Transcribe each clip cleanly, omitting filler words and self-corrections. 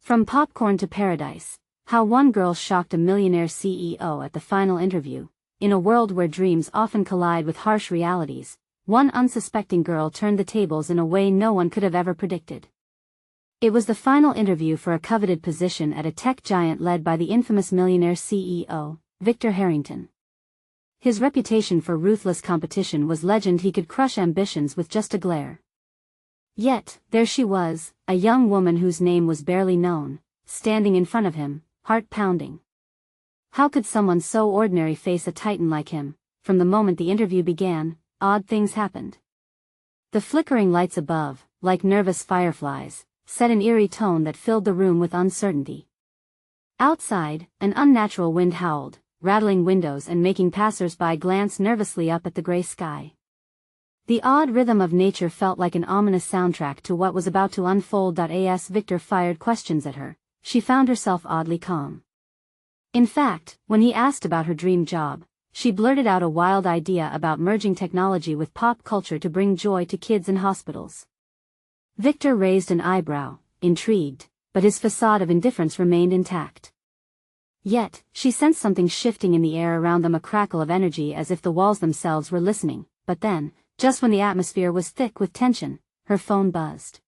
From popcorn to paradise, how one girl shocked a millionaire CEO at the final interview. In a world where dreams often collide with harsh realities, one unsuspecting girl turned the tables in a way no one could have ever predicted. It was the final interview for a coveted position at a tech giant led by the infamous millionaire CEO, Victor Harrington. His reputation for ruthless competition was legend. He could crush ambitions with just a glare. Yet, there she was, a young woman whose name was barely known, standing in front of him, heart pounding. How could someone so ordinary face a titan like him? From the moment the interview began, odd things happened. The flickering lights above, like nervous fireflies, set an eerie tone that filled the room with uncertainty. Outside, an unnatural wind howled, rattling windows and making passers-by glance nervously up at the gray sky. The odd rhythm of nature felt like an ominous soundtrack to what was about to unfold. As Victor fired questions at her, she found herself oddly calm. In fact, when he asked about her dream job, she blurted out a wild idea about merging technology with pop culture to bring joy to kids in hospitals. Victor raised an eyebrow, intrigued, but his facade of indifference remained intact. Yet, she sensed something shifting in the air around them, a crackle of energy as if the walls themselves were listening. But then, just when the atmosphere was thick with tension, her phone buzzed.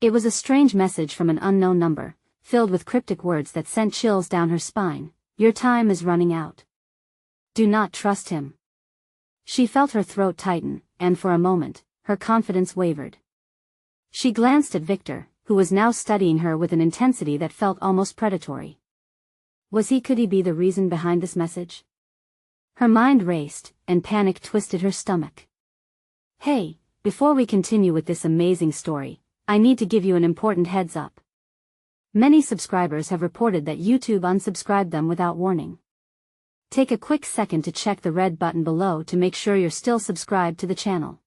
It was a strange message from an unknown number, filled with cryptic words that sent chills down her spine. "Your time is running out. Do not trust him." She felt her throat tighten, and for a moment, her confidence wavered. She glanced at Victor, who was now studying her with an intensity that felt almost predatory. Could he be the reason behind this message? Her mind raced, and panic twisted her stomach. "Hey, before we continue with this amazing story, I need to give you an important heads up. Many subscribers have reported that YouTube unsubscribed them without warning. Take a quick second to check the red button below to make sure you're still subscribed to the channel.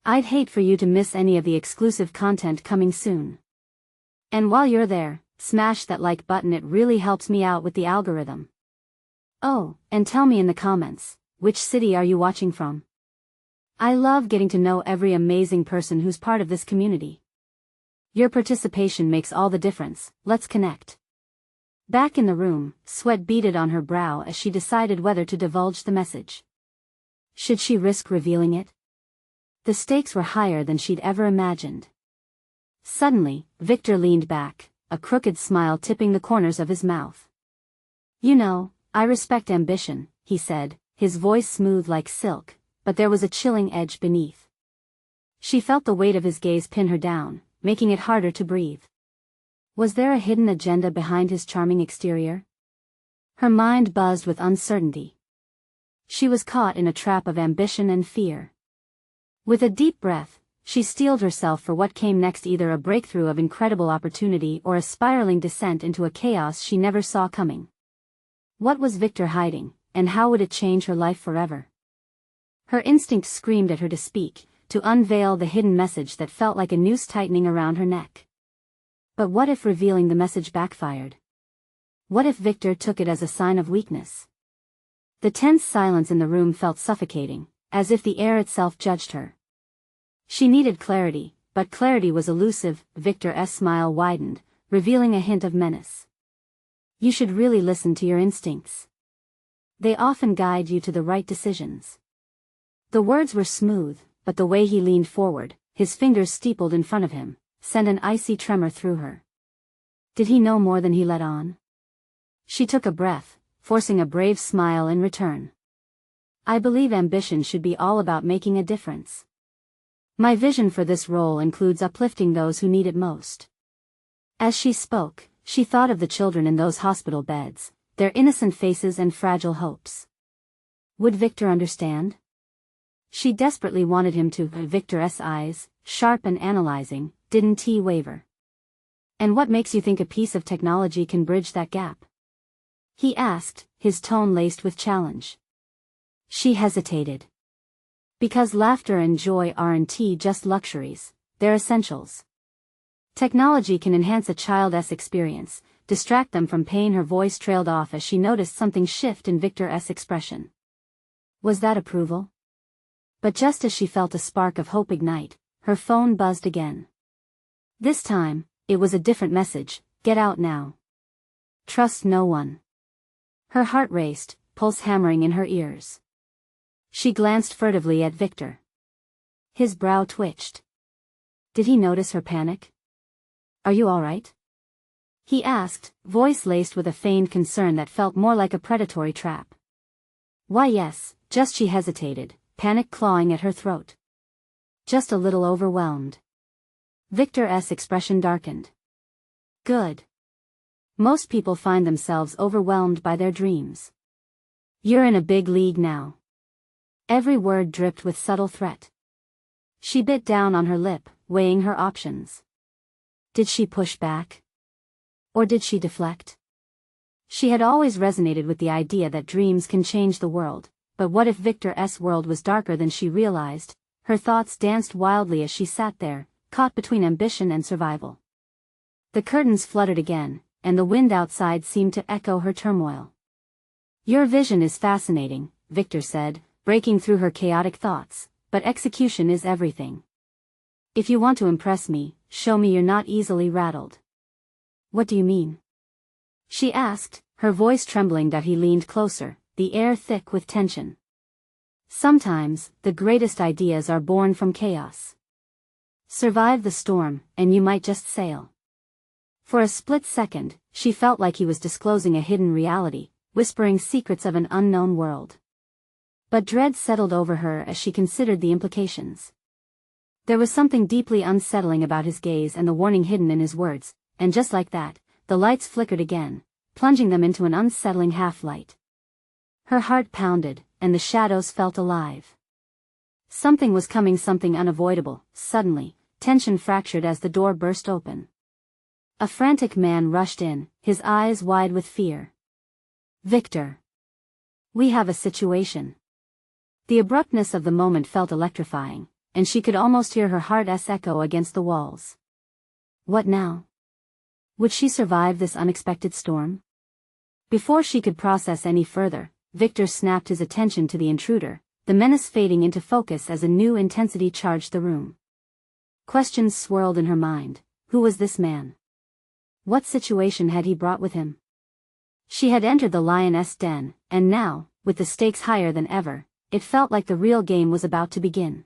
I'd hate for you to miss any of the exclusive content coming soon. And while you're there, smash that like button, it really helps me out with the algorithm. Oh, and tell me in the comments, which city are you watching from? I love getting to know every amazing person who's part of this community. Your participation makes all the difference. Let's connect." Back in the room, sweat beaded on her brow as she decided whether to divulge the message. Should she risk revealing it? The stakes were higher than she'd ever imagined. Suddenly, Victor leaned back, a crooked smile tipping the corners of his mouth. "You know, I respect ambition," he said, his voice smooth like silk, but there was a chilling edge beneath. She felt the weight of his gaze pin her down, making it harder to breathe. Was there a hidden agenda behind his charming exterior? Her mind buzzed with uncertainty. She was caught in a trap of ambition and fear. With a deep breath, she steeled herself for what came next, either a breakthrough of incredible opportunity or a spiraling descent into a chaos she never saw coming. What was Victor hiding, and how would it change her life forever? Her instinct screamed at her to speak, to unveil the hidden message that felt like a noose tightening around her neck. But what if revealing the message backfired? What if Victor took it as a sign of weakness? The tense silence in the room felt suffocating, as if the air itself judged her. She needed clarity, but clarity was elusive. Victor's smile widened, revealing a hint of menace. "You should really listen to your instincts. They often guide you to the right decisions." The words were smooth, but the way he leaned forward, his fingers steepled in front of him, sent an icy tremor through her. Did he know more than he let on? She took a breath, forcing a brave smile in return. "I believe ambition should be all about making a difference. My vision for this role includes uplifting those who need it most." As she spoke, she thought of the children in those hospital beds, their innocent faces and fragile hopes. Would Victor understand? She desperately wanted him to. Victor's eyes, sharp and analyzing, didn't waver. "And what makes you think a piece of technology can bridge that gap?" he asked, his tone laced with challenge. She hesitated. "Because laughter and joy aren't just luxuries, they're essentials. Technology can enhance a child's experience, distract them from pain." Her voice trailed off as she noticed something shift in Victor's expression. Was that approval? But just as she felt a spark of hope ignite, her phone buzzed again. This time, it was a different message. Get out now. Trust no one. Her heart raced, pulse hammering in her ears. She glanced furtively at Victor. His brow twitched. Did he notice her panic? Are you all right? He asked, voice laced with a feigned concern that felt more like a predatory trap. Why yes, just she hesitated, panic clawing at her throat. Just a little overwhelmed. Victor's expression darkened. Good. Most people find themselves overwhelmed by their dreams. You're in a big league now. Every word dripped with subtle threat. She bit down on her lip, weighing her options. Did she push back? Or did she deflect? She had always resonated with the idea that dreams can change the world, but what if Victor's world was darker than she realized? Her thoughts danced wildly as she sat there, caught between ambition and survival. The curtains fluttered again, and the wind outside seemed to echo her turmoil. Your vision is fascinating, Victor said, breaking through her chaotic thoughts, but execution is everything. If you want to impress me, show me you're not easily rattled. What do you mean? She asked, her voice trembling that he leaned closer, the air thick with tension. Sometimes, the greatest ideas are born from chaos. Survive the storm, and you might just sail. For a split second, she felt like he was disclosing a hidden reality, whispering secrets of an unknown world. But dread settled over her as she considered the implications. There was something deeply unsettling about his gaze and the warning hidden in his words, and just like that, the lights flickered again, plunging them into an unsettling half-light. Her heart pounded, and the shadows felt alive. Something was coming, something unavoidable. Suddenly, tension fractured as the door burst open. A frantic man rushed in, his eyes wide with fear. Victor. We have a situation. The abruptness of the moment felt electrifying, and she could almost hear her heart's echo against the walls. What now? Would she survive this unexpected storm? Before she could process any further, Victor snapped his attention to the intruder, the menace fading into focus as a new intensity charged the room. Questions swirled in her mind. Who was this man? What situation had he brought with him? She had entered the lioness den, and now, with the stakes higher than ever, it felt like the real game was about to begin.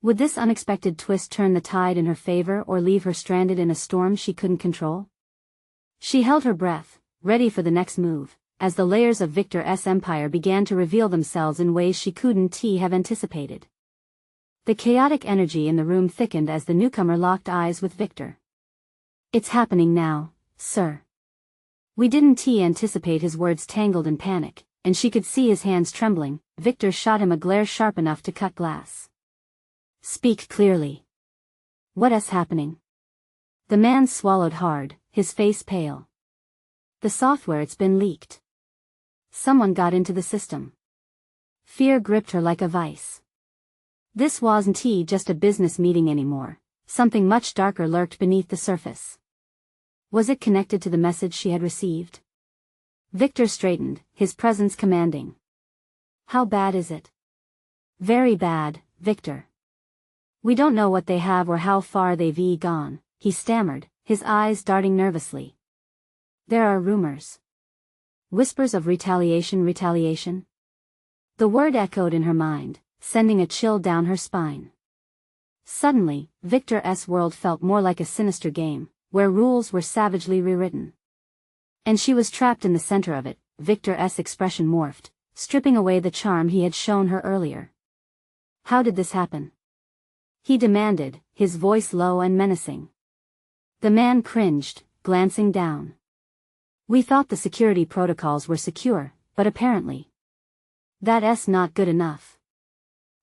Would this unexpected twist turn the tide in her favor or leave her stranded in a storm she couldn't control? She held her breath, ready for the next move, as the layers of Victor's empire began to reveal themselves in ways she couldn't have anticipated. The chaotic energy in the room thickened as the newcomer locked eyes with Victor. It's happening now, sir. We didn't anticipate. His words tangled in panic, and she could see his hands trembling. Victor shot him a glare sharp enough to cut glass. Speak clearly. What's happening? The man swallowed hard, his face pale. The software, it's been leaked. Someone got into the system. Fear gripped her like a vice. This wasn't just a business meeting anymore. Something much darker lurked beneath the surface. Was it connected to the message she had received? Victor straightened, his presence commanding. How bad is it? Very bad, Victor. We don't know what they have or how far they've gone, he stammered, his eyes darting nervously. There are rumors. Whispers of retaliation? The word echoed in her mind, sending a chill down her spine. Suddenly, Victor's world felt more like a sinister game, where rules were savagely rewritten. And she was trapped in the center of it. Victor's expression morphed, stripping away the charm he had shown her earlier. How did this happen? He demanded, his voice low and menacing. The man cringed, glancing down. We thought the security protocols were secure, but apparently. That's not good enough.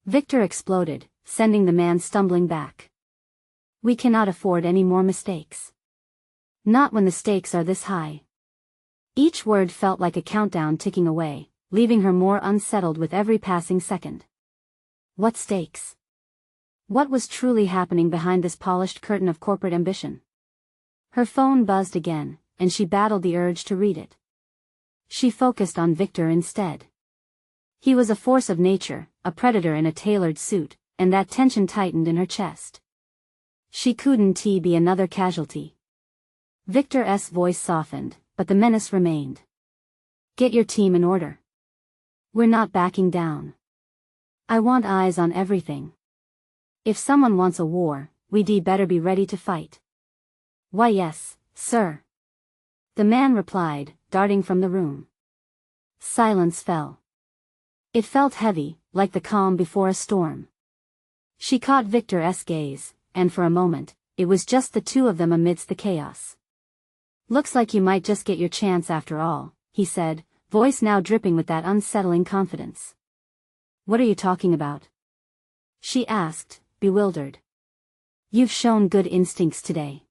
Victor exploded, sending the man stumbling back. We cannot afford any more mistakes. Not when the stakes are this high. Each word felt like a countdown ticking away, leaving her more unsettled with every passing second. What stakes? What was truly happening behind this polished curtain of corporate ambition? Her phone buzzed again, and she battled the urge to read it. She focused on Victor instead. He was a force of nature, a predator in a tailored suit, and that tension tightened in her chest. She couldn't be another casualty. Victor's voice softened, but the menace remained. Get your team in order. We're not backing down. I want eyes on everything. If someone wants a war, we'd better be ready to fight. Why yes, sir. The man replied, darting from the room. Silence fell. It felt heavy, like the calm before a storm. She caught Victor's gaze, and for a moment, it was just the two of them amidst the chaos. Looks like you might just get your chance after all, he said, voice now dripping with that unsettling confidence. What are you talking about? She asked, bewildered. You've shown good instincts today.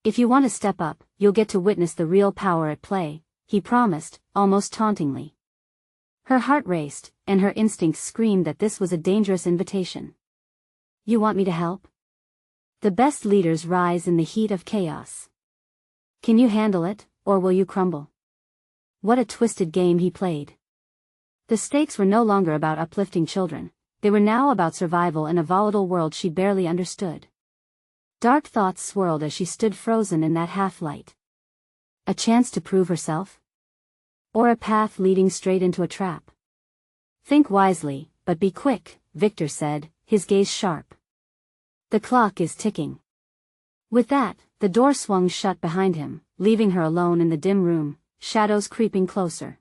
If you want to step up, you'll get to witness the real power at play, he promised, almost tauntingly. Her heart raced, and her instincts screamed that this was a dangerous invitation. You want me to help? The best leaders rise in the heat of chaos. Can you handle it, or will you crumble? What a twisted game he played. The stakes were no longer about uplifting children, they were now about survival in a volatile world she barely understood. Dark thoughts swirled as she stood frozen in that half-light. A chance to prove herself? Or a path leading straight into a trap? Think wisely, but be quick, Victor said, his gaze sharp. The clock is ticking. With that, the door swung shut behind him, leaving her alone in the dim room, shadows creeping closer.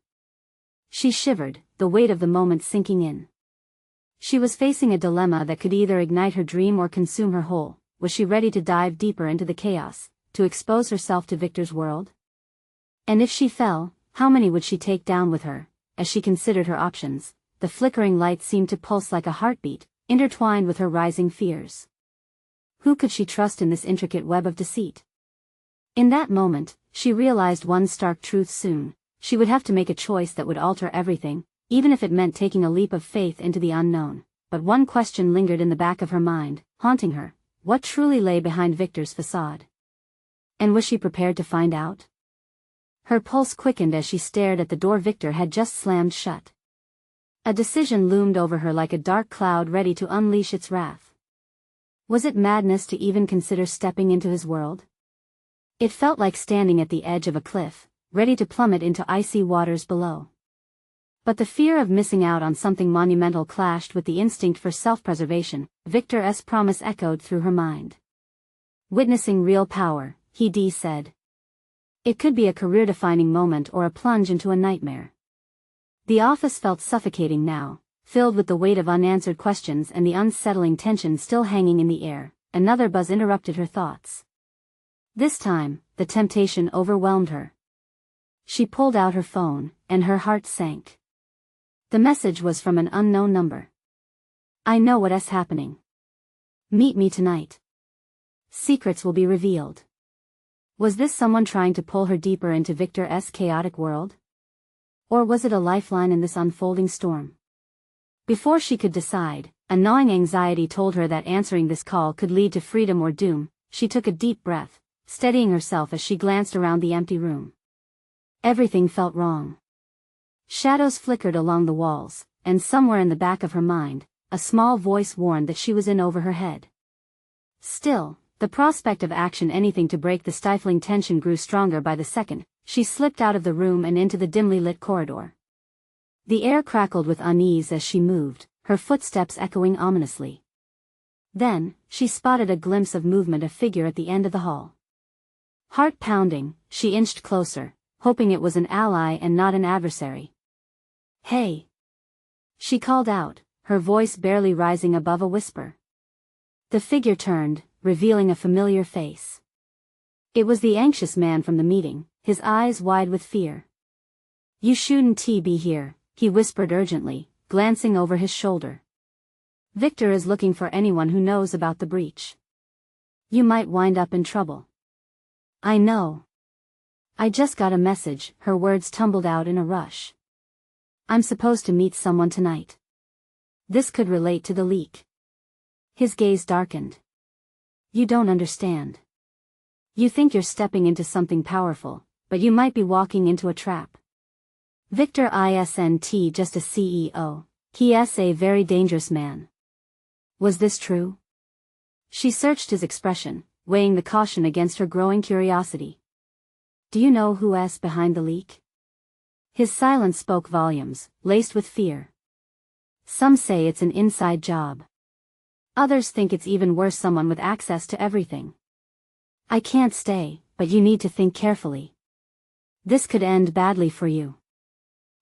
She shivered, the weight of the moment sinking in. She was facing a dilemma that could either ignite her dream or consume her whole. Was she ready to dive deeper into the chaos, to expose herself to Victor's world? And if she fell, how many would she take down with her? As she considered her options, the flickering light seemed to pulse like a heartbeat, intertwined with her rising fears. Who could she trust in this intricate web of deceit? In that moment, she realized one stark truth soon: she would have to make a choice that would alter everything, even if it meant taking a leap of faith into the unknown. But one question lingered in the back of her mind, haunting her. What truly lay behind Victor's facade? And was she prepared to find out? Her pulse quickened as she stared at the door Victor had just slammed shut. A decision loomed over her like a dark cloud ready to unleash its wrath. Was it madness to even consider stepping into his world? It felt like standing at the edge of a cliff, ready to plummet into icy waters below. But the fear of missing out on something monumental clashed with the instinct for self-preservation. Victor's promise echoed through her mind. Witnessing real power, he said. It could be a career-defining moment or a plunge into a nightmare. The office felt suffocating now, filled with the weight of unanswered questions and the unsettling tension still hanging in the air. Another buzz interrupted her thoughts. This time, the temptation overwhelmed her. She pulled out her phone, and her heart sank. The message was from an unknown number. I know what's happening. Meet me tonight. Secrets will be revealed. Was this someone trying to pull her deeper into Victor's chaotic world? Or was it a lifeline in this unfolding storm? Before she could decide, a gnawing anxiety told her that answering this call could lead to freedom or doom. She took a deep breath, steadying herself as she glanced around the empty room. Everything felt wrong. Shadows flickered along the walls, and somewhere in the back of her mind, a small voice warned that she was in over her head. Still, the prospect of action, anything to break the stifling tension, grew stronger by the second. She slipped out of the room and into the dimly lit corridor. The air crackled with unease as she moved, her footsteps echoing ominously. Then, she spotted a glimpse of movement, a figure at the end of the hall. Heart pounding, she inched closer, hoping it was an ally and not an adversary. Hey! She called out, her voice barely rising above a whisper. The figure turned, revealing a familiar face. It was the anxious man from the meeting, his eyes wide with fear. You shouldn't be here, he whispered urgently, glancing over his shoulder. Victor is looking for anyone who knows about the breach. You might wind up in trouble. I know. I just got a message, her words tumbled out in a rush. I'm supposed to meet someone tonight. This could relate to the leak. His gaze darkened. You don't understand. You think you're stepping into something powerful, but you might be walking into a trap. Victor isn't just a CEO, he's a very dangerous man. Was this true? She searched his expression, weighing the caution against her growing curiosity. Do you know who's behind the leak? His silence spoke volumes, laced with fear. Some say it's an inside job. Others think it's even worse, someone with access to everything. I can't stay, but you need to think carefully. This could end badly for you.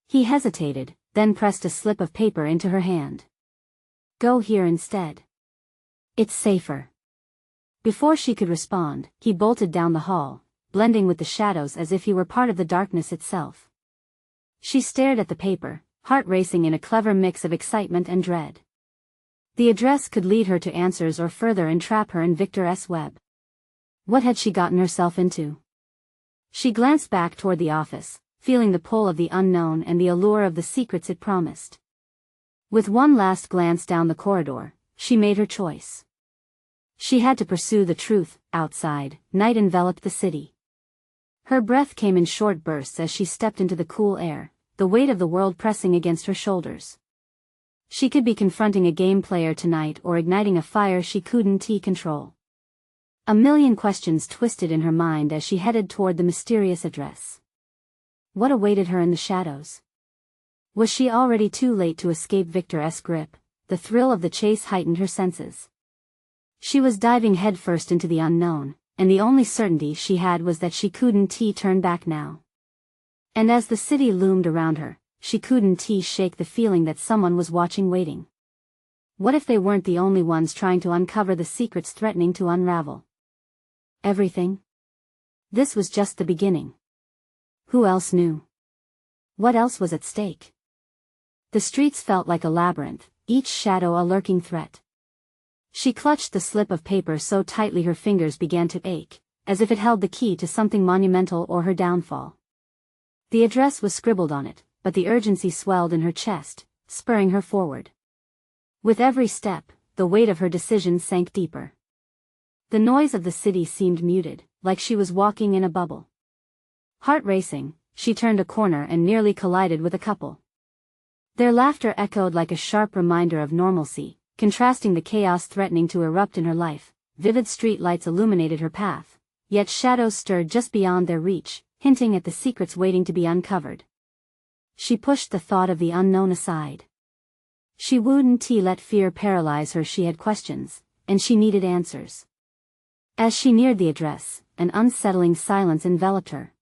He hesitated, then pressed a slip of paper into her hand. Go here instead. It's safer. Before she could respond, he bolted down the hall, blending with the shadows as if he were part of the darkness itself. She stared at the paper, heart racing in a clever mix of excitement and dread. The address could lead her to answers or further entrap her in Victor's web. What had she gotten herself into? She glanced back toward the office, feeling the pull of the unknown and the allure of the secrets it promised. With one last glance down the corridor, she made her choice. She had to pursue the truth. Outside, night enveloped the city. Her breath came in short bursts as she stepped into the cool air, the weight of the world pressing against her shoulders. She could be confronting a game player tonight or igniting a fire she couldn't control. A million questions twisted in her mind as she headed toward the mysterious address. What awaited her in the shadows? Was she already too late to escape Victor's grip? The thrill of the chase heightened her senses. She was diving headfirst into the unknown, and the only certainty she had was that she couldn't turn back now. And as the city loomed around her, she couldn't shake the feeling that someone was watching, waiting. What if they weren't the only ones trying to uncover the secrets threatening to unravel everything? This was just the beginning. Who else knew? What else was at stake? The streets felt like a labyrinth, each shadow a lurking threat. She clutched the slip of paper so tightly her fingers began to ache, as if it held the key to something monumental or her downfall. The address was scribbled on it, but the urgency swelled in her chest, spurring her forward. With every step, the weight of her decision sank deeper. The noise of the city seemed muted, like she was walking in a bubble. Heart racing, she turned a corner and nearly collided with a couple. Their laughter echoed like a sharp reminder of normalcy, contrasting the chaos threatening to erupt in her life. Vivid street lights illuminated her path, yet shadows stirred just beyond their reach, hinting at the secrets waiting to be uncovered. She pushed the thought of the unknown aside. She wouldn't let fear paralyze her. She had questions, and she needed answers. As she neared the address, an unsettling silence enveloped her.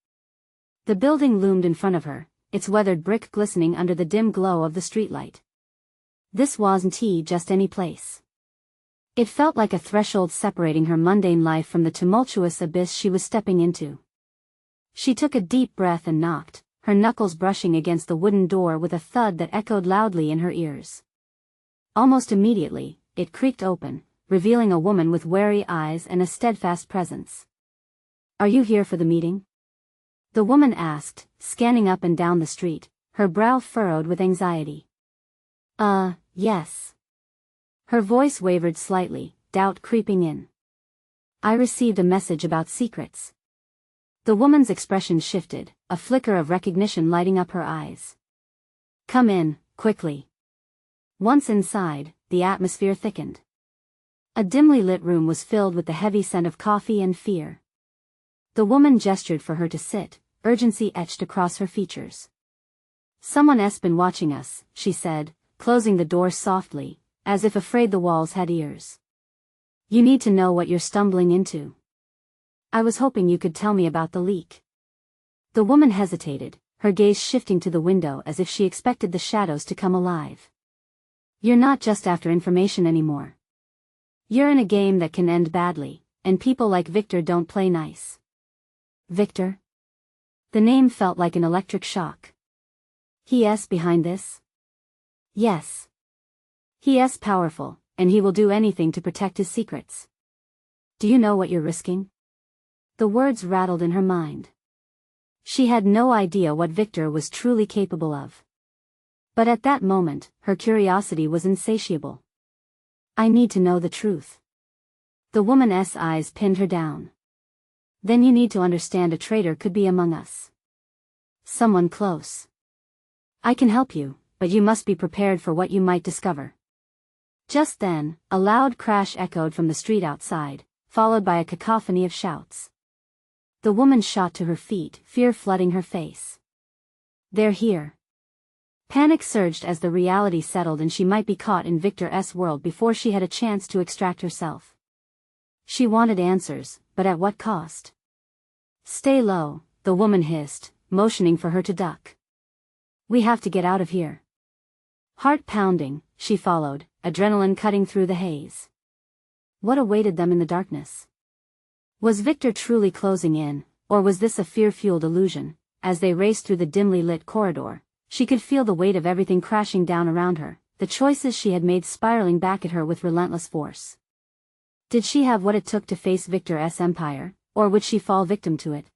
The building loomed in front of her, its weathered brick glistening under the dim glow of the streetlight. This wasn't just any place. It felt like a threshold separating her mundane life from the tumultuous abyss she was stepping into. She took a deep breath and knocked, her knuckles brushing against the wooden door with a thud that echoed loudly in her ears. Almost immediately, it creaked open, revealing a woman with wary eyes and a steadfast presence. Are you here for the meeting? The woman asked, scanning up and down the street, her brow furrowed with anxiety. Yes. Her voice wavered slightly, doubt creeping in. I received a message about secrets. The woman's expression shifted, a flicker of recognition lighting up her eyes. Come in, quickly. Once inside, the atmosphere thickened. A dimly lit room was filled with the heavy scent of coffee and fear. The woman gestured for her to sit, urgency etched across her features. Someone's been watching us, she said, closing the door softly, as if afraid the walls had ears. You need to know what you're stumbling into. I was hoping you could tell me about the leak. The woman hesitated, her gaze shifting to the window as if she expected the shadows to come alive. You're not just after information anymore. You're in a game that can end badly, and people like Victor don't play nice. Victor? The name felt like an electric shock. He's behind this? Yes. He's powerful, and he will do anything to protect his secrets. Do you know what you're risking? The words rattled in her mind. She had no idea what Victor was truly capable of. But at that moment, her curiosity was insatiable. I need to know the truth. The woman's eyes pinned her down. Then you need to understand a traitor could be among us. Someone close. I can help you, but you must be prepared for what you might discover. Just then, a loud crash echoed from the street outside, followed by a cacophony of shouts. The woman shot to her feet, fear flooding her face. They're here. Panic surged as the reality settled and she might be caught in Victor's world before she had a chance to extract herself. She wanted answers, but at what cost? Stay low, the woman hissed, motioning for her to duck. We have to get out of here. Heart pounding, she followed, adrenaline cutting through the haze. What awaited them in the darkness? Was Victor truly closing in, or was this a fear-fueled illusion? As they raced through the dimly lit corridor, she could feel the weight of everything crashing down around her, the choices she had made spiraling back at her with relentless force. Did she have what it took to face Victor's empire, or would she fall victim to it?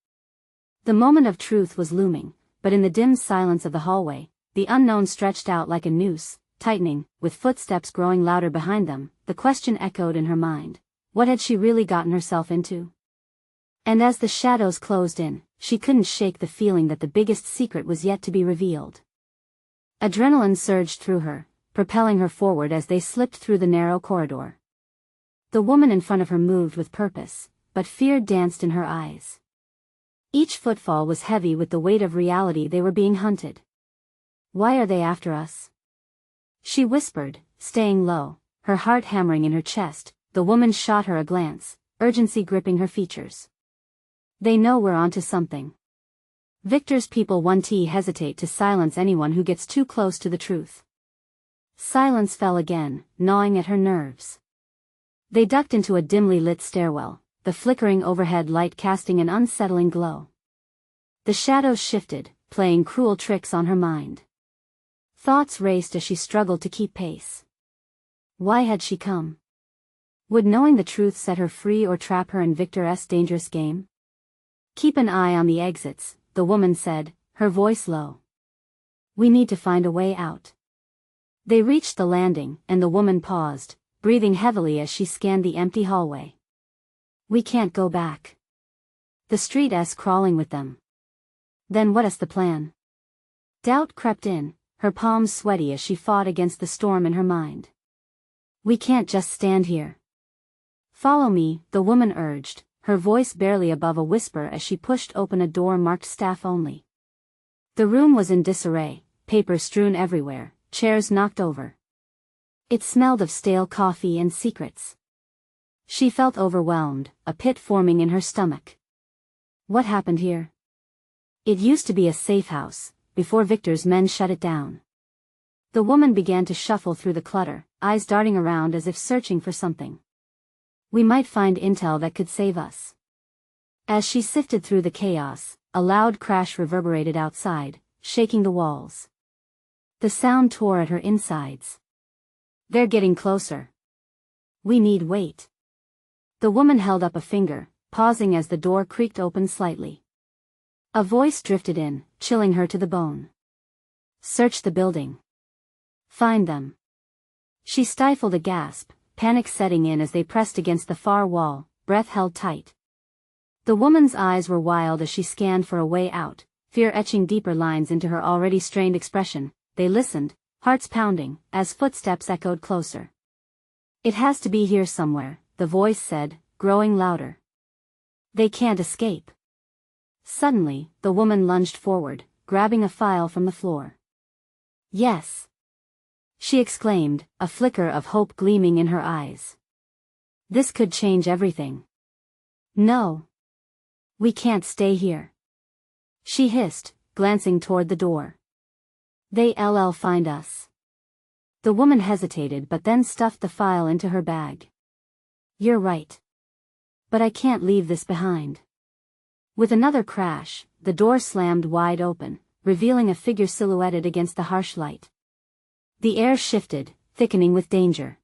The moment of truth was looming, but in the dim silence of the hallway, the unknown stretched out like a noose, tightening, with footsteps growing louder behind them. The question echoed in her mind. What had she really gotten herself into? And as the shadows closed in, she couldn't shake the feeling that the biggest secret was yet to be revealed. Adrenaline surged through her, propelling her forward as they slipped through the narrow corridor. The woman in front of her moved with purpose, but fear danced in her eyes. Each footfall was heavy with the weight of reality. They were being hunted. Why are they after us? She whispered, staying low, her heart hammering in her chest. The woman shot her a glance, urgency gripping her features. They know we're onto something. Victor's people won't hesitate to silence anyone who gets too close to the truth. Silence fell again, gnawing at her nerves. They ducked into a dimly lit stairwell, the flickering overhead light casting an unsettling glow. The shadows shifted, playing cruel tricks on her mind. Thoughts raced as she struggled to keep pace. Why had she come? Would knowing the truth set her free or trap her in Victor's dangerous game? Keep an eye on the exits, the woman said, her voice low. We need to find a way out. They reached the landing, and the woman paused, breathing heavily as she scanned the empty hallway. We can't go back. The street's crawling with them. Then what's the plan? Doubt crept in, her palms sweaty as she fought against the storm in her mind. We can't just stand here. Follow me, the woman urged, her voice barely above a whisper as she pushed open a door marked staff only. The room was in disarray, papers strewn everywhere, chairs knocked over. It smelled of stale coffee and secrets. She felt overwhelmed, a pit forming in her stomach. What happened here? It used to be a safe house, before Victor's men shut it down. The woman began to shuffle through the clutter, eyes darting around as if searching for something. We might find intel that could save us. As she sifted through the chaos, a loud crash reverberated outside, shaking the walls. The sound tore at her insides. They're getting closer. We need wait. The woman held up a finger, pausing as the door creaked open slightly. A voice drifted in, chilling her to the bone. Search the building. Find them. She stifled a gasp, panic setting in as they pressed against the far wall, breath held tight. The woman's eyes were wild as she scanned for a way out, fear etching deeper lines into her already strained expression. They listened, hearts pounding, as footsteps echoed closer. It has to be here somewhere, the voice said, growing louder. They can't escape. Suddenly, the woman lunged forward, grabbing a file from the floor. Yes! She exclaimed, a flicker of hope gleaming in her eyes. This could change everything. No. We can't stay here. She hissed, glancing toward the door. They'll find us. The woman hesitated but then stuffed the file into her bag. You're right. But I can't leave this behind. With another crash, the door slammed wide open, revealing a figure silhouetted against the harsh light. The air shifted, thickening with danger.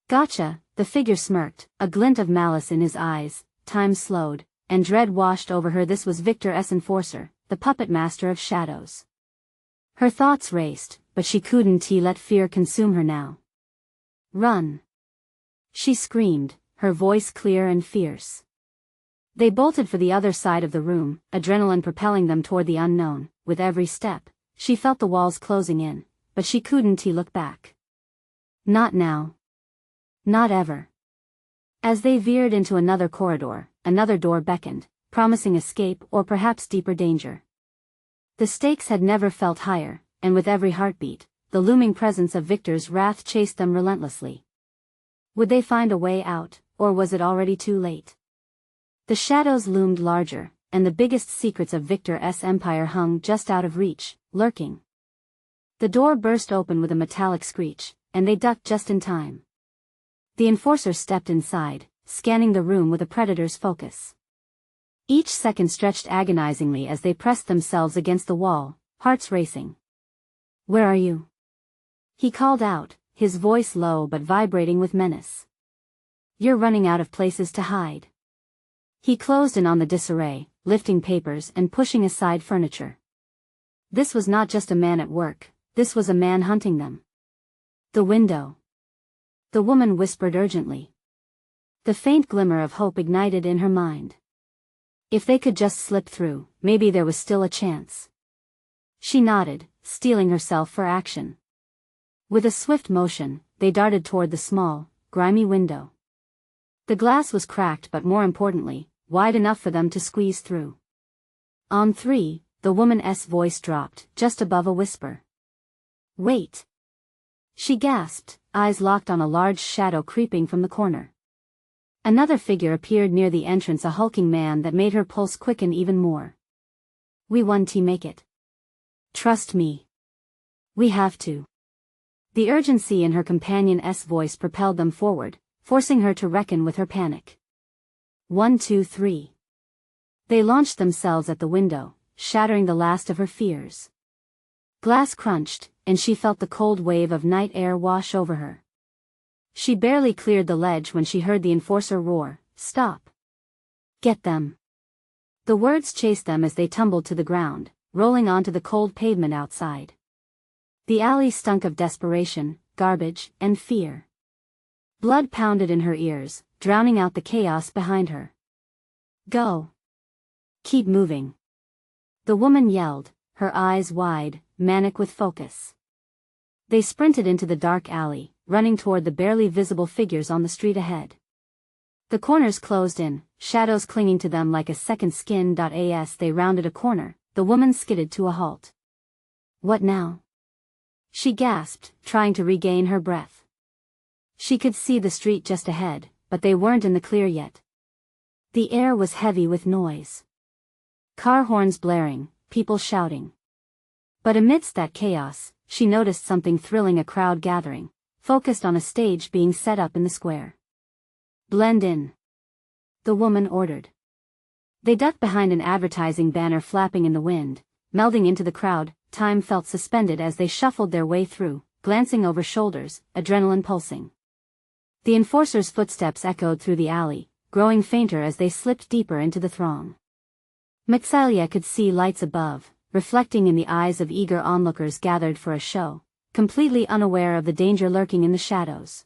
Gotcha, the figure smirked, a glint of malice in his eyes. Time slowed, and dread washed over her. This was Victor's enforcer, the puppet master of shadows. Her thoughts raced, but she couldn't let fear consume her now. Run! She screamed, her voice clear and fierce. They bolted for the other side of the room, adrenaline propelling them toward the unknown. With every step, she felt the walls closing in, but she couldn't look back. Not now. Not ever. As they veered into another corridor, another door beckoned, promising escape or perhaps deeper danger. The stakes had never felt higher, and with every heartbeat, the looming presence of Victor's wrath chased them relentlessly. Would they find a way out, or was it already too late? The shadows loomed larger, and the biggest secrets of Victor's empire hung just out of reach, lurking. The door burst open with a metallic screech, and they ducked just in time. The enforcer stepped inside, scanning the room with a predator's focus. Each second stretched agonizingly as they pressed themselves against the wall, hearts racing. "Where are you?" he called out, his voice low but vibrating with menace. "You're running out of places to hide." He closed in on the disarray, lifting papers and pushing aside furniture. This was not just a man at work, this was a man hunting them. "The window," the woman whispered urgently. The faint glimmer of hope ignited in her mind. If they could just slip through, maybe there was still a chance. She nodded, steeling herself for action. With a swift motion, they darted toward the small, grimy window. The glass was cracked but more importantly, wide enough for them to squeeze through. On three, the woman's voice dropped, just above a whisper. "Wait!" She gasped, eyes locked on a large shadow creeping from the corner. Another figure appeared near the entrance, a hulking man that made her pulse quicken even more. "We want to make it. Trust me. We have to." The urgency in her companion's voice propelled them forward, forcing her to reckon with her panic. 1, 2, 3. They launched themselves at the window, shattering the last of her fears. Glass crunched, and she felt the cold wave of night air wash over her. She barely cleared the ledge when she heard the enforcer roar, "Stop! Get them!" The words chased them as they tumbled to the ground, rolling onto the cold pavement outside. The alley stunk of desperation, garbage, and fear. Blood pounded in her ears, drowning out the chaos behind her. "Go! Keep moving!" the woman yelled, her eyes wide, manic with focus. They sprinted into the dark alley, running toward the barely visible figures on the street ahead. The corners closed in, shadows clinging to them like a second skin. As they rounded a corner, the woman skidded to a halt. "What now?" she gasped, trying to regain her breath. She could see the street just ahead, but they weren't in the clear yet. The air was heavy with noise. Car horns blaring, people shouting. But amidst that chaos, she noticed something thrilling, a crowd gathering, focused on a stage being set up in the square. "Blend in," the woman ordered. They ducked behind an advertising banner flapping in the wind, melding into the crowd. Time felt suspended as they shuffled their way through, glancing over shoulders, adrenaline pulsing. The enforcer's footsteps echoed through the alley, growing fainter as they slipped deeper into the throng. Maxalia could see lights above, reflecting in the eyes of eager onlookers gathered for a show, completely unaware of the danger lurking in the shadows.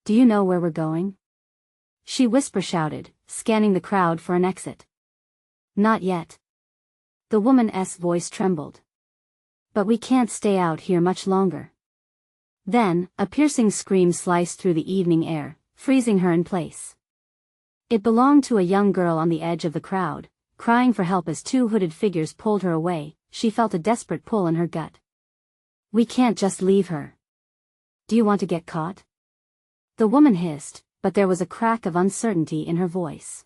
"Do you know where we're going?" she whisper-shouted, scanning the crowd for an exit. "Not yet." The woman's voice trembled. "But we can't stay out here much longer." Then, a piercing scream sliced through the evening air, freezing her in place. It belonged to a young girl on the edge of the crowd, crying for help as two hooded figures pulled her away. She felt a desperate pull in her gut. "We can't just leave her." "Do you want to get caught?" the woman hissed, but there was a crack of uncertainty in her voice.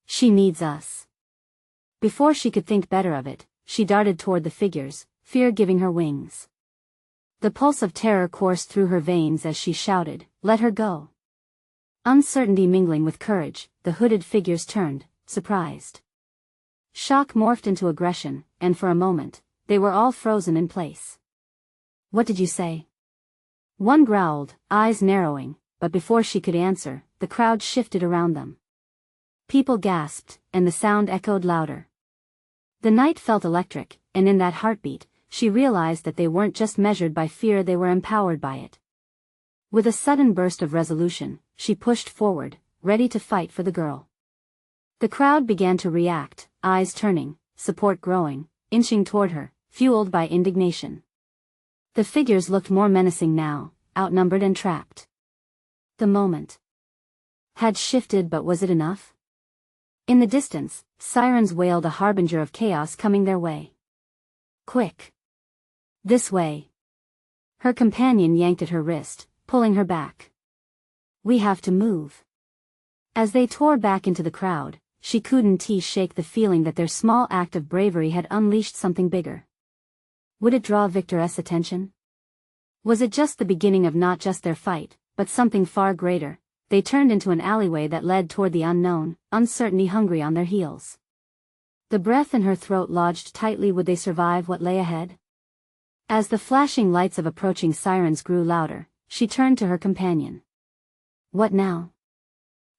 "She needs us." Before she could think better of it, she darted toward the figures, fear giving her wings. The pulse of terror coursed through her veins as she shouted, "Let her go." Uncertainty mingling with courage, the hooded figures turned, surprised. Shock morphed into aggression, and for a moment, they were all frozen in place. "What did you say?" one growled, eyes narrowing, but before she could answer, the crowd shifted around them. People gasped, and the sound echoed louder. The night felt electric, and in that heartbeat, she realized that they weren't just measured by fear, they were empowered by it. With a sudden burst of resolution, she pushed forward, ready to fight for the girl. The crowd began to react, eyes turning, support growing, inching toward her, fueled by indignation. The figures looked more menacing now, outnumbered and trapped. The moment had shifted, but was it enough? In the distance, sirens wailed, a harbinger of chaos coming their way. Quick! This way! Her companion yanked at her wrist, pulling her back. We have to move. As they tore back into the crowd, she couldn't shake the feeling that their small act of bravery had unleashed something bigger. Would it draw Victor's attention? Was it just the beginning of not just their fight, but something far greater? They turned into an alleyway that led toward the unknown, uncertainty hungry on their heels. The breath in her throat lodged tightly. Would they survive what lay ahead? As the flashing lights of approaching sirens grew louder, she turned to her companion. What now?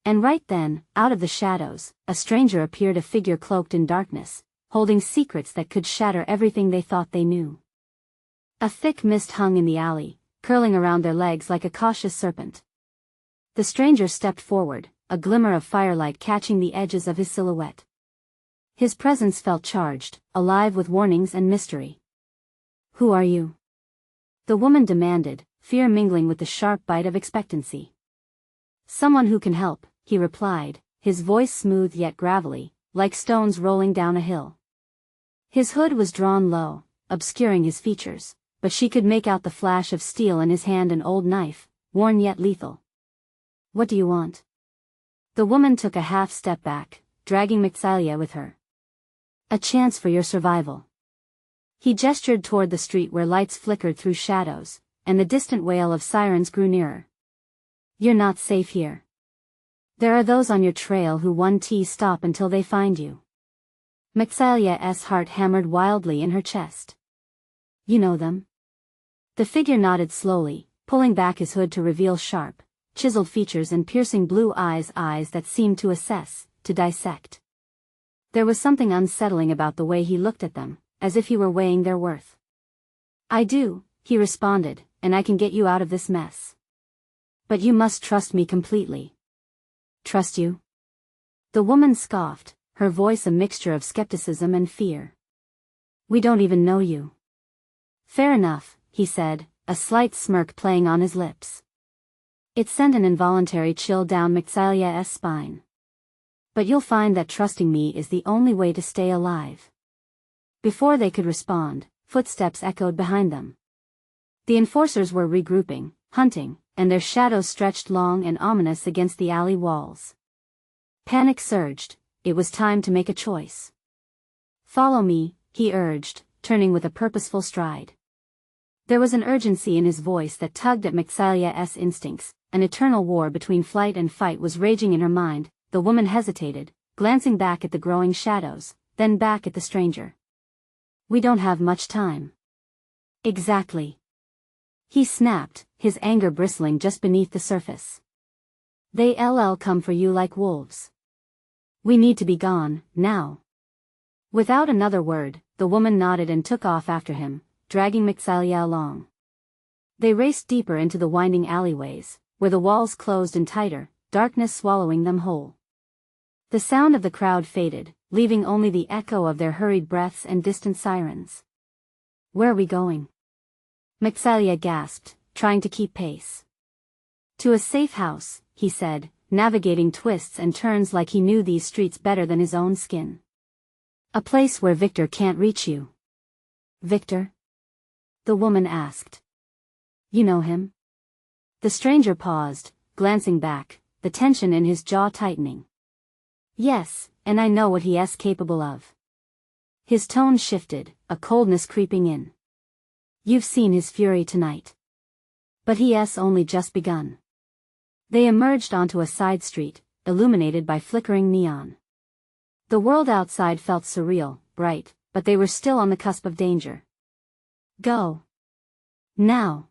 And right then, out of the shadows, a stranger appeared, a figure cloaked in darkness, holding secrets that could shatter everything they thought they knew. A thick mist hung in the alley, curling around their legs like a cautious serpent. The stranger stepped forward, a glimmer of firelight catching the edges of his silhouette. His presence felt charged, alive with warnings and mystery. Who are you? The woman demanded, fear mingling with the sharp bite of expectancy. Someone who can help, he replied, his voice smooth yet gravelly, like stones rolling down a hill. His hood was drawn low, obscuring his features, but she could make out the flash of steel in his hand, an old knife, worn yet lethal. What do you want? The woman took a half step back, dragging McSalia with her. A chance for your survival. He gestured toward the street where lights flickered through shadows, and the distant wail of sirens grew nearer. You're not safe here. There are those on your trail who won't stop until they find you. McSalia's heart hammered wildly in her chest. You know them? The figure nodded slowly, pulling back his hood to reveal sharp, chiseled features and piercing blue eyes that seemed to assess, to dissect. There was something unsettling about the way he looked at them, as if he were weighing their worth. I do, he responded, and I can get you out of this mess. But you must trust me completely. Trust you? The woman scoffed, her voice a mixture of skepticism and fear. We don't even know you. Fair enough, he said, a slight smirk playing on his lips. It sent an involuntary chill down McSalia's spine. But you'll find that trusting me is the only way to stay alive. Before they could respond, footsteps echoed behind them. The enforcers were regrouping, hunting, and their shadows stretched long and ominous against the alley walls. Panic surged. It was time to make a choice. Follow me, he urged, turning with a purposeful stride. There was an urgency in his voice that tugged at McSalia's instincts. An eternal war between flight and fight was raging in her mind. The woman hesitated, glancing back at the growing shadows, then back at the stranger. We don't have much time. Exactly. He snapped, his anger bristling just beneath the surface. They'll come for you like wolves. We need to be gone, now. Without another word, the woman nodded and took off after him, dragging McSalia along. They raced deeper into the winding alleyways, where the walls closed in tighter, darkness swallowing them whole. The sound of the crowd faded, leaving only the echo of their hurried breaths and distant sirens. Where are we going? McSalia gasped, trying to keep pace. To a safe house, he said, navigating twists and turns like he knew these streets better than his own skin. A place where Victor can't reach you. Victor? The woman asked. You know him? The stranger paused, glancing back, the tension in his jaw tightening. Yes, and I know what he is capable of. His tone shifted, a coldness creeping in. You've seen his fury tonight. But he has only just begun. They emerged onto a side street, illuminated by flickering neon. The world outside felt surreal, bright, but they were still on the cusp of danger. Go. Now.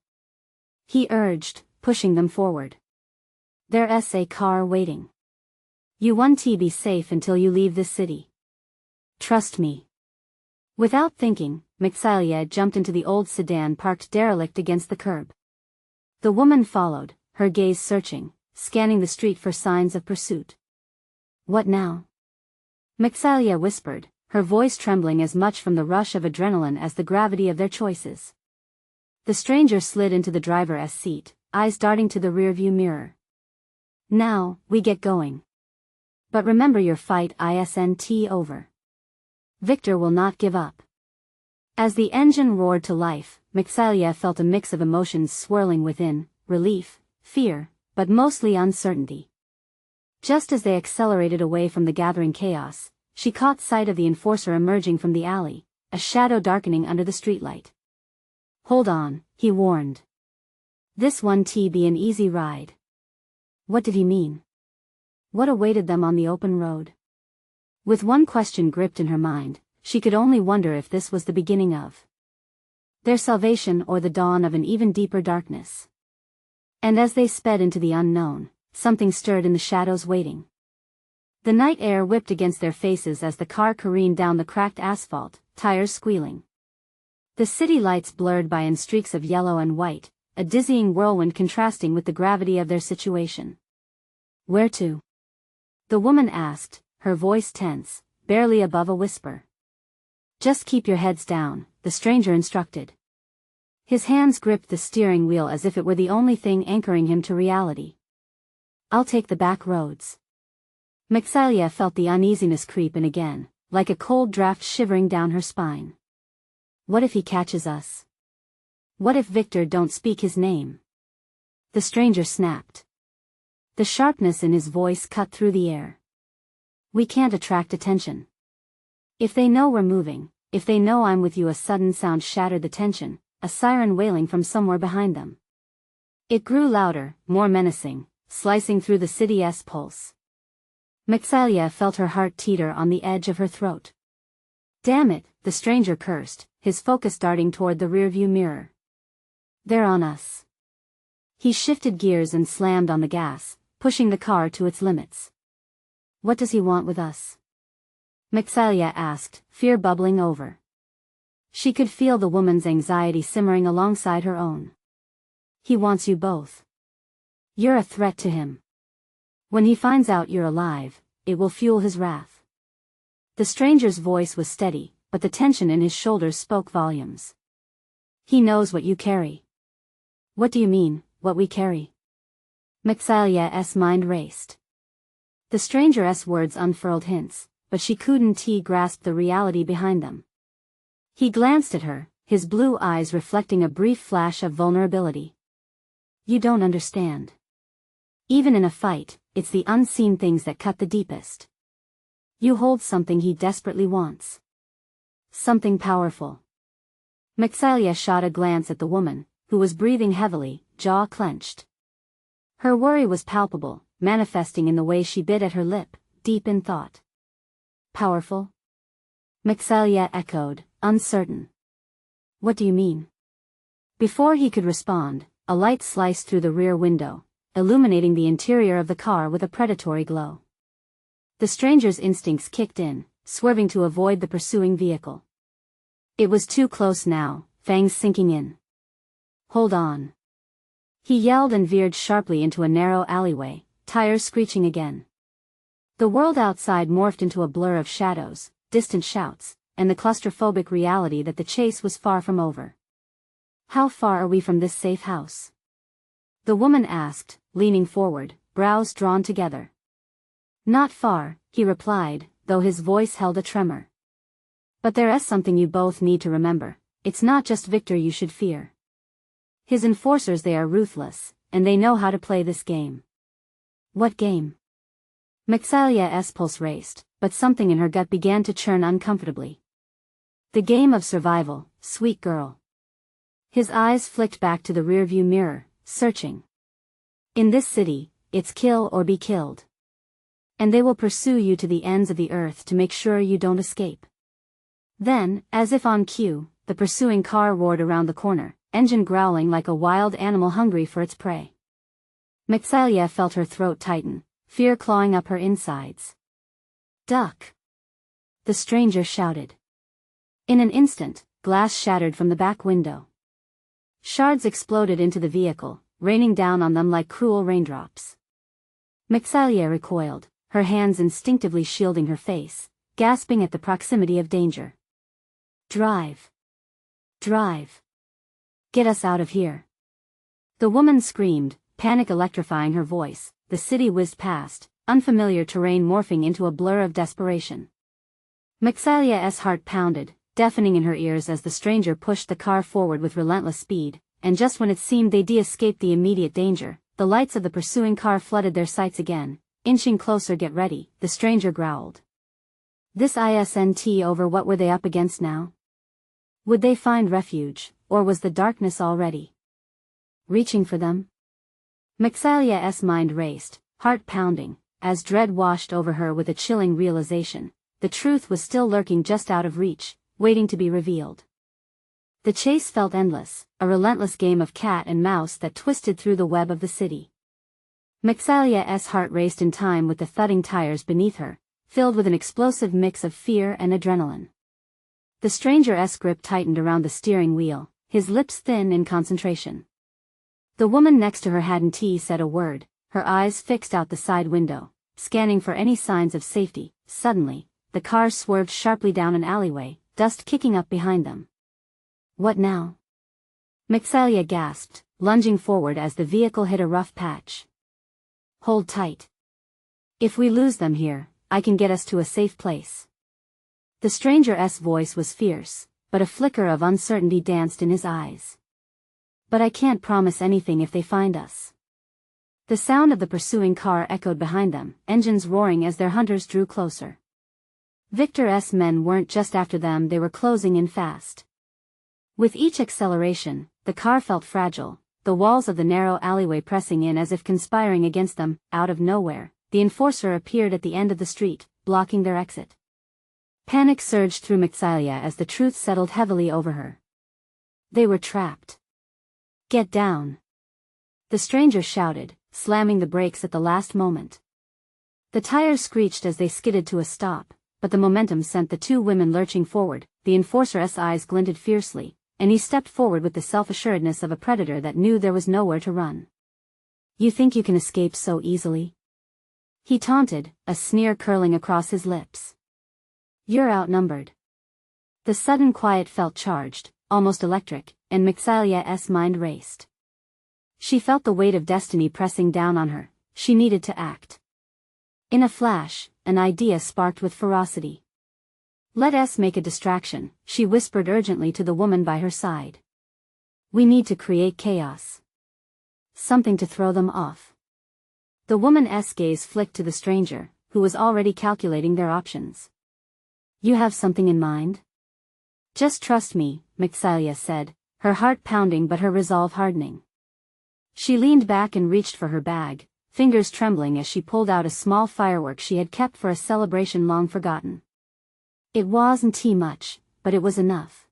He urged, pushing them forward. There's a car waiting. You won't be safe until you leave this city. Trust me. Without thinking, McSalia jumped into the old sedan parked derelict against the curb. The woman followed, her gaze searching, scanning the street for signs of pursuit. What now? McSalia whispered, her voice trembling as much from the rush of adrenaline as the gravity of their choices. The stranger slid into the driver's seat, eyes darting to the rearview mirror. Now, we get going. But remember your fight isn't over. Victor will not give up. As the engine roared to life, McSalia felt a mix of emotions swirling within, relief, fear, but mostly uncertainty. Just as they accelerated away from the gathering chaos, she caught sight of the enforcer emerging from the alley, a shadow darkening under the streetlight. "Hold on," he warned. "This won't be an easy ride." What did he mean? What awaited them on the open road? With one question gripped in her mind, she could only wonder if this was the beginning of their salvation or the dawn of an even deeper darkness. And as they sped into the unknown, something stirred in the shadows waiting. The night air whipped against their faces as the car careened down the cracked asphalt, tires squealing. The city lights blurred by in streaks of yellow and white, a dizzying whirlwind contrasting with the gravity of their situation. "Where to?" the woman asked, her voice tense, barely above a whisper. "Just keep your heads down," the stranger instructed. His hands gripped the steering wheel as if it were the only thing anchoring him to reality. "I'll take the back roads." McSalia felt the uneasiness creep in again, like a cold draft shivering down her spine. What if he catches us? What if Victor don't speak his name? The stranger snapped. The sharpness in his voice cut through the air. "We can't attract attention. If they know we're moving, if they know I'm with you." A sudden sound shattered the tension, a siren wailing from somewhere behind them. It grew louder, more menacing, slicing through the city's pulse. McSalia felt her heart teeter on the edge of her throat. "Damn it," the stranger cursed, his focus darting toward the rearview mirror. "They're on us." He shifted gears and slammed on the gas, pushing the car to its limits. "What does he want with us?" McSalia asked, fear bubbling over. She could feel the woman's anxiety simmering alongside her own. "He wants you both. You're a threat to him. When he finds out you're alive, it will fuel his wrath." The stranger's voice was steady, but the tension in his shoulders spoke volumes. "He knows what you carry." "What do you mean, what we carry?" McSalia's mind raced. The stranger's words unfurled hints, but she couldn't grasp the reality behind them. He glanced at her, his blue eyes reflecting a brief flash of vulnerability. "You don't understand. Even in a fight, it's the unseen things that cut the deepest. You hold something he desperately wants. Something powerful." McSalia shot a glance at the woman, who was breathing heavily, jaw clenched. Her worry was palpable, manifesting in the way she bit at her lip, deep in thought. "Powerful?" McSalia echoed, uncertain. "What do you mean?" Before he could respond, a light sliced through the rear window, illuminating the interior of the car with a predatory glow. The stranger's instincts kicked in, swerving to avoid the pursuing vehicle. It was too close now, fangs sinking in. "Hold on." He yelled and veered sharply into a narrow alleyway, tires screeching again. The world outside morphed into a blur of shadows, distant shouts, and the claustrophobic reality that the chase was far from over. "How far are we from this safe house?" the woman asked, leaning forward, brows drawn together. "Not far," he replied, though his voice held a tremor. "But there is something you both need to remember. It's not just Victor you should fear. His enforcers, they are ruthless, and they know how to play this game." "What game?" McSalia's pulse raced, but something in her gut began to churn uncomfortably. "The game of survival, sweet girl." His eyes flicked back to the rearview mirror, searching. "In this city, it's kill or be killed. And they will pursue you to the ends of the earth to make sure you don't escape." Then, as if on cue, the pursuing car roared around the corner, engine growling like a wild animal hungry for its prey. McSalia felt her throat tighten, fear clawing up her insides. "Duck!" the stranger shouted. In an instant, glass shattered from the back window. Shards exploded into the vehicle, raining down on them like cruel raindrops. McSalia recoiled, her hands instinctively shielding her face, gasping at the proximity of danger. "Drive! Drive! Get us out of here!" the woman screamed, panic electrifying her voice. The city whizzed past, unfamiliar terrain morphing into a blur of desperation. McSalia's heart pounded, deafening in her ears as the stranger pushed the car forward with relentless speed, and just when it seemed they'd escaped the immediate danger, the lights of the pursuing car flooded their sights again. Inching closer, "Get ready," the stranger growled. This isn't over. What were they up against now? Would they find refuge, or was the darkness already reaching for them? McSalia's mind raced, heart pounding, as dread washed over her with a chilling realization. The truth was still lurking just out of reach, waiting to be revealed. The chase felt endless, a relentless game of cat and mouse that twisted through the web of the city. McSalia's heart raced in time with the thudding tires beneath her, filled with an explosive mix of fear and adrenaline. The stranger's grip tightened around the steering wheel, his lips thin in concentration. The woman next to her hadn't said a word, her eyes fixed out the side window, scanning for any signs of safety. Suddenly, the car swerved sharply down an alleyway, dust kicking up behind them. "What now?" McSalia gasped, lunging forward as the vehicle hit a rough patch. "Hold tight. If we lose them here, I can get us to a safe place." The stranger's voice was fierce, but a flicker of uncertainty danced in his eyes. "But I can't promise anything if they find us." The sound of the pursuing car echoed behind them, engines roaring as their hunters drew closer. Victor's men weren't just after them, they were closing in fast. With each acceleration, the car felt fragile, the walls of the narrow alleyway pressing in as if conspiring against them. Out of nowhere, the enforcer appeared at the end of the street, blocking their exit. Panic surged through McSalia as the truth settled heavily over her. They were trapped. "Get down!" the stranger shouted, slamming the brakes at the last moment. The tires screeched as they skidded to a stop, but the momentum sent the two women lurching forward. The enforcer's eyes glinted fiercely, and he stepped forward with the self-assuredness of a predator that knew there was nowhere to run. "You think you can escape so easily?" he taunted, a sneer curling across his lips. "You're outnumbered." The sudden quiet felt charged, almost electric, and McSalia's mind raced. She felt the weight of destiny pressing down on her. She needed to act. In a flash, an idea sparked with ferocity. "Let us make a distraction," she whispered urgently to the woman by her side. "We need to create chaos. Something to throw them off." The woman's gaze flicked to the stranger, who was already calculating their options. "You have something in mind?" "Just trust me," McSalia said, her heart pounding but her resolve hardening. She leaned back and reached for her bag, fingers trembling as she pulled out a small firework she had kept for a celebration long forgotten. It wasn't much, but it was enough.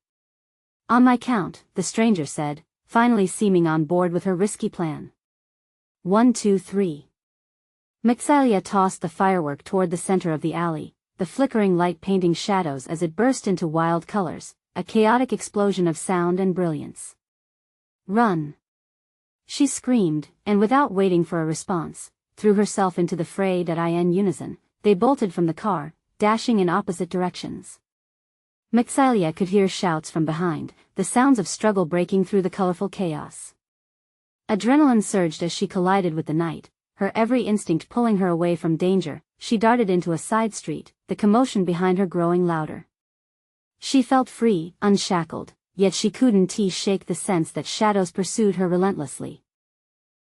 "On my count," the stranger said, finally seeming on board with her risky plan. 1, 2, 3. McSalia tossed the firework toward the center of the alley, the flickering light painting shadows as it burst into wild colors, a chaotic explosion of sound and brilliance. "Run!" she screamed, and without waiting for a response, threw herself into the fray. In unison, they bolted from the car, dashing in opposite directions. McSalia could hear shouts from behind, the sounds of struggle breaking through the colorful chaos. Adrenaline surged as she collided with the night, her every instinct pulling her away from danger. She darted into a side street, the commotion behind her growing louder. She felt free, unshackled, yet she couldn't shake the sense that shadows pursued her relentlessly.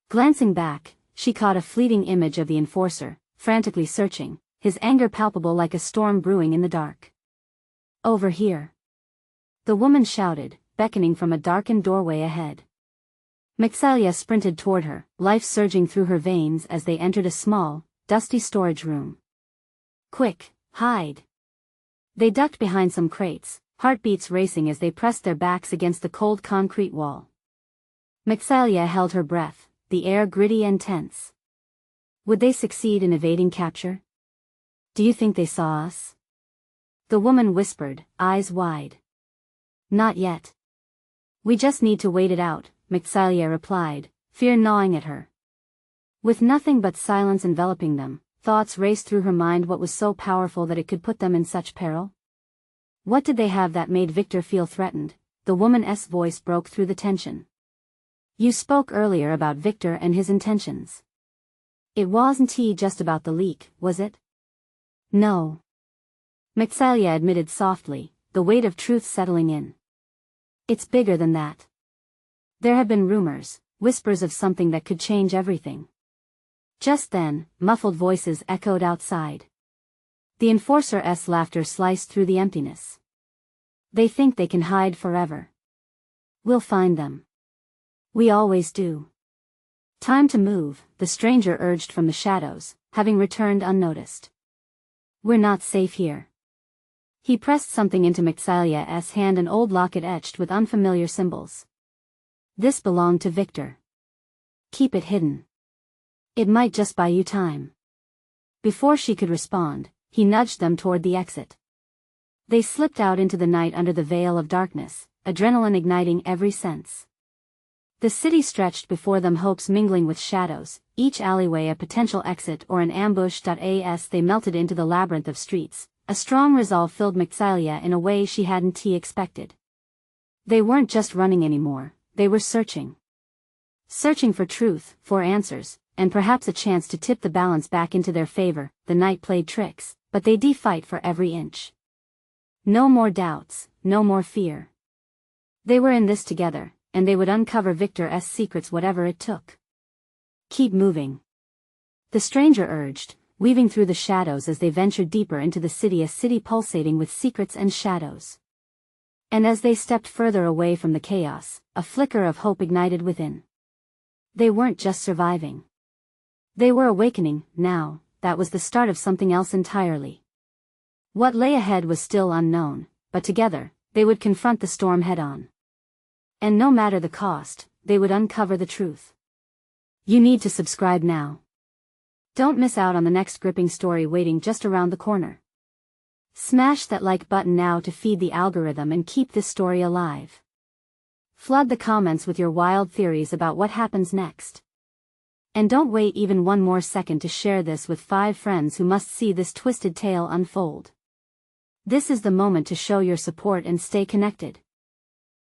Glancing back, she caught a fleeting image of the enforcer, frantically searching, his anger palpable like a storm brewing in the dark. "Over here!" the woman shouted, beckoning from a darkened doorway ahead. McSalia sprinted toward her, life surging through her veins as they entered a small, dusty storage room. "Quick, hide!" They ducked behind some crates, heartbeats racing as they pressed their backs against the cold concrete wall. McSalia held her breath, the air gritty and tense. Would they succeed in evading capture? "Do you think they saw us?" the woman whispered, eyes wide. "Not yet. We just need to wait it out," McSalia replied, fear gnawing at her. With nothing but silence enveloping them, thoughts raced through her mind. What was so powerful that it could put them in such peril? What did they have that made Victor feel threatened? The woman's voice broke through the tension. "You spoke earlier about Victor and his intentions. It wasn't just about the leak, was it? No. Mixalia admitted softly, the weight of truth settling in. It's bigger than that. There have been rumors, whispers of something that could change everything. Just then, muffled voices echoed outside. The enforcer's laughter sliced through the emptiness. They think they can hide forever. We'll find them. We always do. Time to move, the stranger urged from the shadows, having returned unnoticed. We're not safe here. He pressed something into Mixalia's hand, an old locket etched with unfamiliar symbols. This belonged to Victor. Keep it hidden. It might just buy you time. Before she could respond, he nudged them toward the exit. They slipped out into the night under the veil of darkness, adrenaline igniting every sense. The city stretched before them, hopes mingling with shadows, each alleyway a potential exit or an ambush. As they melted into the labyrinth of streets, a strong resolve filled Mixalia in a way she hadn't expected. They weren't just running anymore, they were searching. Searching for truth, for answers, and perhaps a chance to tip the balance back into their favor. The night played tricks, but they'd fight for every inch. No more doubts, no more fear. They were in this together, and they would uncover Victor's secrets whatever it took. Keep moving. The stranger urged, weaving through the shadows as they ventured deeper into the city, a city pulsating with secrets and shadows. And as they stepped further away from the chaos, a flicker of hope ignited within. They weren't just surviving. They were awakening. Now, that was the start of something else entirely. What lay ahead was still unknown, but together, they would confront the storm head-on. And no matter the cost, they would uncover the truth. You need to subscribe now. Don't miss out on the next gripping story waiting just around the corner. Smash that like button now to feed the algorithm and keep this story alive. Flood the comments with your wild theories about what happens next. And don't wait even one more second to share this with 5 friends who must see this twisted tale unfold. This is the moment to show your support and stay connected.